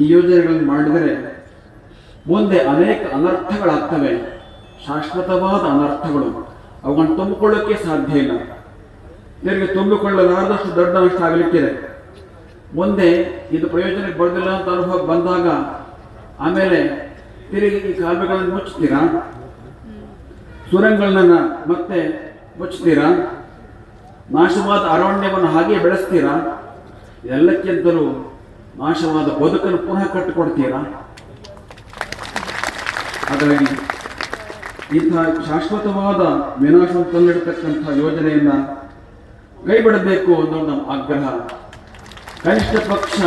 ಈ ಯೋಜನೆಗಳನ್ನು ಮಾಡಿದರೆ ಮುಂದೆ ಅನೇಕ ಅನರ್ಥಗಳಾಗ್ತವೆ, ಶಾಶ್ವತವಾದ ಅನರ್ಥಗಳು. ಅವುಗಳನ್ನು ತುಂಬಿಕೊಳ್ಳೋಕ್ಕೆ ಸಾಧ್ಯ ಇಲ್ಲ. ಇದರಿಗೆ ತುಂಬಿಕೊಳ್ಳಲಾರದಷ್ಟು ದೊಡ್ಡ ನಷ್ಟ ಆಗಲಿಕ್ಕಿದೆ. ಮುಂದೆ ಇದು ಪ್ರಯೋಜನಕ್ಕೆ ಬರೋದಿಲ್ಲ ಅಂತ ಅನುಭವ ಬಂದಾಗ ಆಮೇಲೆ ತಿರುಗಿ ಈ ಕಾಲುವೆಗಳನ್ನು ಮುಚ್ತೀರಾ, ಸುರಂಗಗಳನ್ನ ಮತ್ತೆ ಮುಚ್ತೀರಾ, ನಾಶವಾದ ಅರಣ್ಯವನ್ನು ಹಾಗೆ ಬೆಳೆಸ್ತೀರಾ, ಎಲ್ಲಕ್ಕಿಂತಲೂ ನಾಶವಾದ ಬದುಕನ್ನು ಪುನಃ ಕಟ್ಟಿಕೊಡ್ತೀರಾ. ಹಾಗಾಗಿ ಇಂತಹ ಶಾಶ್ವತವಾದ ವಿನಾಶವನ್ನು ತಂದಿಡತಕ್ಕಂಥ ಯೋಜನೆಯನ್ನ ಕೈ ಬಿಡಬೇಕು ಅನ್ನೋ ನಮ್ಮ ಆಗ್ರಹ. ಕನಿಷ್ಠ ಪಕ್ಷ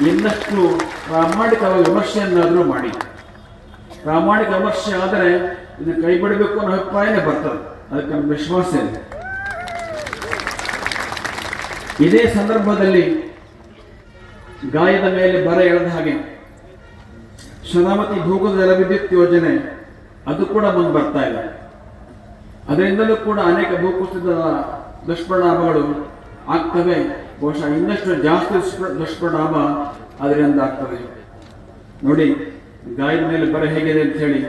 ಇನ್ನಷ್ಟು ಪ್ರಾಮಾಣಿಕವಾಗಿ ವಿಮರ್ಶೆಯನ್ನಾದರೂ ಮಾಡಿ. ಪ್ರಾಮಾಣಿಕ ವಿಮರ್ಶೆ ಆದರೆ ಇದನ್ನು ಕೈ ಬಿಡಬೇಕು ಅನ್ನೋ ಅಭಿಪ್ರಾಯನೇ ಬರ್ತದೆ, ಅದಕ್ಕೆ ನಮ್ಮ ವಿಶ್ವಾಸ ಇದೆ. ಇದೇ ಸಂದರ್ಭದಲ್ಲಿ ಗಾಯದ ಮೇಲೆ ಬರ ಎಳೆದ ಹಾಗೆ ಶರಾವತಿ ಭೂಗತ ಜಲವಿದ್ಯುತ್ ಯೋಜನೆ ಅದು ಕೂಡ ಮುಂದೆ ಬರ್ತಾ ಇದೆ. ಅದರಿಂದಲೂ ಕೂಡ ಅನೇಕ ಭೂಕುಸಿತದ ದುಷ್ಪರಿಣಾಮಗಳು ಆಗ್ತವೆ. ಬಹುಶಃ ಇನ್ನಷ್ಟು ಜಾಸ್ತಿ ದುಷ್ಪರಿಣಾಮ ಅದರಿಂದ ಆಗ್ತದೆ. ನೋಡಿ ಗಾಯದ ಮೇಲೆ ಬರ ಹೇಗಿದೆ ಅಂತ ಹೇಳಿ.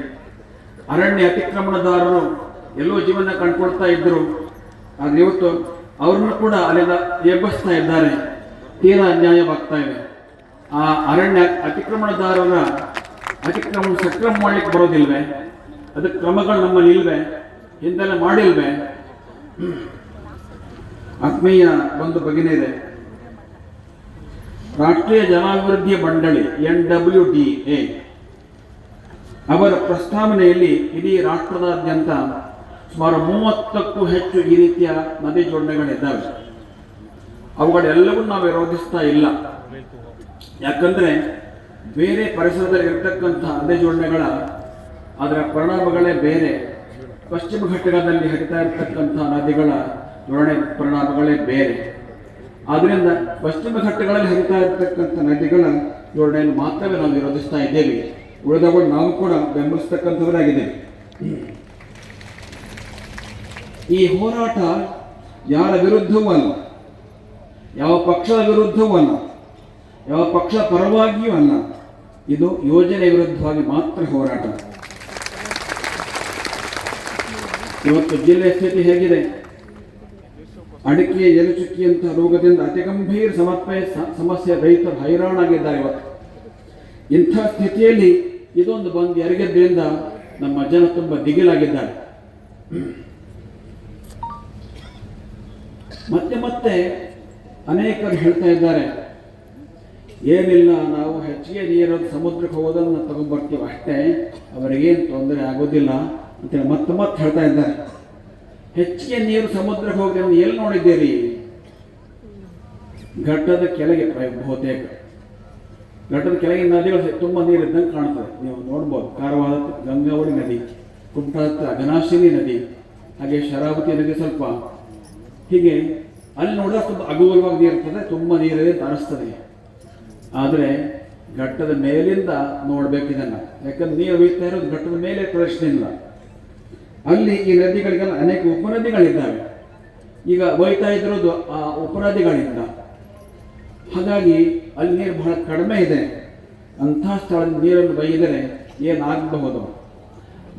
ಅರಣ್ಯ ಅತಿಕ್ರಮಣದಾರರು ಎಲ್ಲೋ ಜೀವನ ಕಂಡುಕೊಳ್ತಾ ಇದ್ರು, ಆದ್ರೆ ಇವತ್ತು ಅವ್ರನ್ನು ಕೂಡ ಅಲ್ಲಿಂದ ಎಬ್ಬಿಸ್ತಾ ಇದ್ದಾರೆ. ತೀರಾ ಅನ್ಯಾಯವಾಗ್ತಾ ಇದೆ. ಆ ಅರಣ್ಯ ಅತಿಕ್ರಮಣದಾರರ ಅತಿಕ್ರಮಣ ಸಕ್ರಮ ಮಾಡ್ಲಿಕ್ಕೆ ಬರೋದಿಲ್ವೇ? ಅದಕ್ಕೆ ಕ್ರಮಗಳು ನಮ್ಮಲ್ಲಿ ಇಲ್ವೇ? ಹಿಂದೆಲ್ಲ ಮಾಡಿಲ್ವೇ? ಆತ್ಮೀಯ ಒಂದು ಬಗೆನೇ ರಾಷ್ಟ್ರೀಯ ಜನಾಭಿವೃದ್ಧಿ ಮಂಡಳಿ NWDA ಅವರ ಪ್ರಸ್ತಾವನೆಯಲ್ಲಿ ಇಡೀ ರಾಷ್ಟ್ರದಾದ್ಯಂತ ಸುಮಾರು 30ಕ್ಕೂ ಹೆಚ್ಚು ಈ ರೀತಿಯ ನದಿ ಜೋಡಣೆಗಳಿದ್ದಾವೆ. ಅವುಗಳೆಲ್ಲವನ್ನೂ ನಾವು ವಿರೋಧಿಸ್ತಾ ಇಲ್ಲ. ಯಾಕಂದ್ರೆ ಬೇರೆ ಪರಿಸರದಲ್ಲಿ ಇರತಕ್ಕಂಥ ನದಿ ಜೋಡಣೆಗಳ ಅದರ ಪರಿಣಾಮಗಳೇ ಬೇರೆ. ಪಶ್ಚಿಮ ಘಟ್ಟಗಳಲ್ಲಿ ಹರಿತಾ ಇರತಕ್ಕಂಥ ನದಿಗಳ ಜೋಡಣೆ ಪರಿಣಾಮಗಳೇ ಬೇರೆ. ಆದ್ದರಿಂದ ಪಶ್ಚಿಮ ಘಟ್ಟಗಳಲ್ಲಿ ಹರಿತಾ ಇರತಕ್ಕಂಥ ನದಿಗಳ ಜೋಡಣೆಯನ್ನು ಮಾತ್ರವೇ ನಾವು ವಿರೋಧಿಸ್ತಾ ಇದ್ದೇವೆ. ಉಳಿದವರು ನಾವು ಕೂಡ ಬೆಂಬಲಿಸ್ತಕ್ಕಂಥವರಾಗಿದ್ದೇವೆ. ಈ ಹೋರಾಟ ಯಾರ ವಿರುದ್ಧವೂ ಅಲ್ಲ, ಯಾವ ಪಕ್ಷದ ವಿರುದ್ಧವೂ ಅಲ್ಲ, ಯಾವ ಪಕ್ಷದ ಪರವಾಗಿಯೂ ಅಲ್ಲ. ಇದು ಯೋಜನೆ ವಿರುದ್ಧವಾಗಿ ಮಾತ್ರ ಹೋರಾಟ. ಇವತ್ತು ಜಿಲ್ಲೆಯ ಸ್ಥಿತಿ ಹೇಗಿದೆ? ಅಡಿಕೆ ಎಲೆಚುಕ್ಕಿಯಂಥ ರೋಗದಿಂದ ಅತಿ ಗಂಭೀರ ಸಮಸ್ಯೆ ರೈತರು ಹೈರಾಣಾಗಿದ್ದಾರೆ. ಇವತ್ತು ಇಂಥ ಸ್ಥಿತಿಯಲ್ಲಿ ಇದೊಂದು ಬಂದು ಎರಗಿದ್ರಿಂದ ನಮ್ಮ ಜನ ತುಂಬ ದಿಗಿಲಾಗಿದ್ದಾರೆ. ಮತ್ತೆ ಅನೇಕರು ಹೇಳ್ತಾ ಇದ್ದಾರೆ, ಏನಿಲ್ಲ ನಾವು ಹೆಚ್ಚಿಗೆ ನೀರನ್ನು ಸಮುದ್ರಕ್ಕೆ ಹೋಗೋದನ್ನು ತಗೊಂಡ್ಬರ್ತೀವಿ ಅಷ್ಟೇ, ಅವರಿಗೇನು ತೊಂದರೆ ಆಗೋದಿಲ್ಲ ಅಂತೇಳಿ ಮತ್ತೆ ಹೇಳ್ತಾ ಇದ್ದಾರೆ. ಹೆಚ್ಚಿಗೆ ನೀರು ಸಮುದ್ರಕ್ಕೆ ಹೋಗಿ ಎಲ್ಲಿ ನೋಡಿದ್ದೀರಿ? ಘಟ್ಟದ ಕೆಳಗೆ ಬಹುತೇಕ ಘಟ್ಟದ ಕೆಳಗೆ ನದಿಗಳು ತುಂಬ ನೀರು ಇದ್ದಂಗೆ ಕಾಣ್ತದೆ. ನೀವು ನೋಡ್ಬೋದು. ಕಾರವಾರ ಗಂಗಾವಳಿ ನದಿ, ಕುಮಟಾ ಅಘನಾಶಿನಿ ನದಿ, ಹಾಗೆ ಶರಾವತಿ ನದಿ ಸ್ವಲ್ಪ ಹೀಗೆ ಅಲ್ಲಿ ನೋಡಿದ್ರೆ ತುಂಬ ಅಗೂಲವಾಗಿ ನೀರ್ತದೆ, ತುಂಬ ನೀರಿದೆ ಅಂತ ಅನಿಸ್ತದೆ. ಆದರೆ ಘಟ್ಟದ ಮೇಲಿಂದ ನೋಡ್ಬೇಕು ಇದನ್ನು. ಯಾಕಂದ್ರೆ ನೀರು ಬೀಳ್ತಾ ಇರೋದು ಘಟ್ಟದ ಮೇಲೆ ಪ್ರದರ್ಶನ ಇಲ್ಲ. ಅಲ್ಲಿ ಈ ನದಿಗಳಿಗೆಲ್ಲ ಅನೇಕ ಉಪನದಿಗಳಿದ್ದಾವೆ. ಈಗ ಒಯ್ತಾ ಇದ್ರೋದು ಆ ಉಪನದಿಗಳಿಂದ. ಹಾಗಾಗಿ ಅಲ್ಲಿ ನೀರು ಬಹಳ ಕಡಿಮೆ ಇದೆ. ಅಂಥ ಸ್ಥಳದ ನೀರನ್ನು ಬೈದರೆ ಏನಾಗಬಹುದು?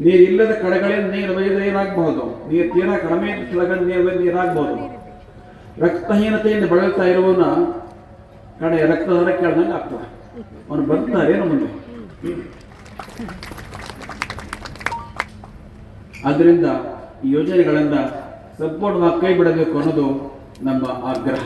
ನೀರಿಲ್ಲದ ಕಡೆಗಳಿಂದ ನೀರು ಬೈದರೆ ಏನಾಗಬಹುದು? ನೀರು ತೀರಾ ಕಡಿಮೆ ಸ್ಥಳಗಳ ನೀರಾಗಬಹುದು. ರಕ್ತಹೀನತೆಯಿಂದ ಬಳಲ್ತಾ ಇರುವವನ ಕಡೆ ರಕ್ತದಾರ ಕೇಳ್ದಂಗೆ ಆಗ್ತದೆ. ಅವನು ಬರ್ತಾರೆ ಏನು ಮುಂದೆ. ಆದ್ದರಿಂದ ಈ ಯೋಜನೆಗಳಿಂದ ಸಂಪೂರ್ಣವಾಗಿ ಕೈ ಬಿಡಬೇಕು ಅನ್ನೋದು ನಮ್ಮ ಆಗ್ರಹ.